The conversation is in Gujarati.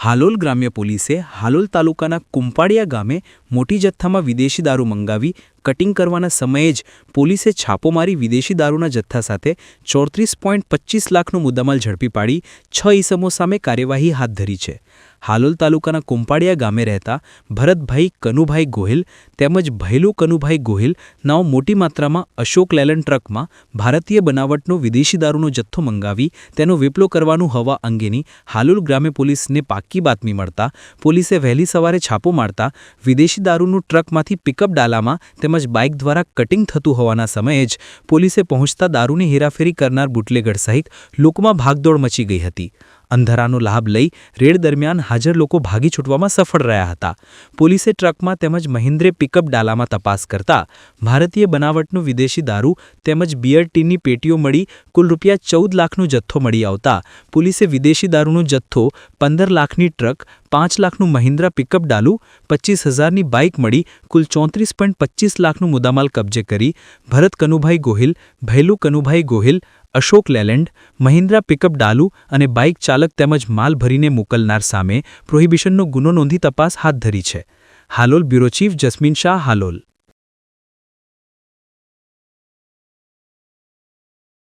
હાલોલ ગ્રામ્ય પોલીસે હાલોલ તાલુકાના કુંપાડિયા ગામે મોટી જથ્થામાં વિદેશી દારૂ મંગાવી કટિંગ કરવાના સમયે જ પોલીસે છાપો મારી વિદેશી દારૂના જથ્થા સાથે 34.25 લાખનો મુદ્દામાલ ઝડપી પાડી 6 ઈસમો સામે કાર્યવાહી હાથ ધરી છે. હાલોલ તાલુકાના કુંપાડિયા ગામે રહેતા ભરતભાઈ કનુભાઈ ગોહિલ તેમજ ભૈલુ કનુભાઈ ગોહિલ નાઓ મોટી માત્રામાં અશોક લેલેન્ડ ટ્રકમાં ભારતીય બનાવટનો વિદેશી દારૂનો જથ્થો મંગાવી તેનો વેપલો કરવાનું હોવા અંગેની હાલોલ ગ્રામ્ય પોલીસને પાક્કી બાતમી મળતા પોલીસે વહેલી સવારે છાપો મારતા વિદેશી દારૂનું ટ્રકમાંથી પિકઅપ ડાલામાં તેમજ બાઇક દ્વારા કટિંગ થતું હોવાના સમયે જ પોલીસે પહોંચતા દારૂની હેરાફેરી કરનાર બુટલેગર સહિત લોકોમાં ભાગદોડ મચી ગઈ હતી. અંધારાનો લાભ લઈ રેડ દરમિયાન હાજર લોકો ભાગી છૂટવામાં સફળ રહ્યા હતા. પોલીસે ટ્રકમાં તેમજ મહિન્દ્રે પિકઅપ ડાલામાં તપાસ કરતા ભારતીય બનાવટનો વિદેશી દારૂ તેમજ બિયર ટીનની પેટીઓ મળી કુલ ₹14 લાખનો જથ્થો મળી આવતા પોલીસે વિદેશી દારૂનો જથ્થો 15 લાખની ટ્રક 5 લાખનું મહિન્દ્રા પિકઅપ ડાલું 25,000ની બાઇક મળી કુલ 34.25 લાખનો મુદ્દામાલ કબજે કરી ભરત કનુભાઈ ગોહિલ, ભૈલુ કનુભાઈ ગોહિલ, અશોક લેલેન્ડ, મહિન્દ્રા પિકઅપ ડાલુ અને બાઇક ચાલક તેમજ માલ ભરીને મોકલનાર સામે પ્રોહિબિશનનો ગુનો નોંધી તપાસ હાથ ધરી છે. Halol bureau chief jasmine Shah, Halol.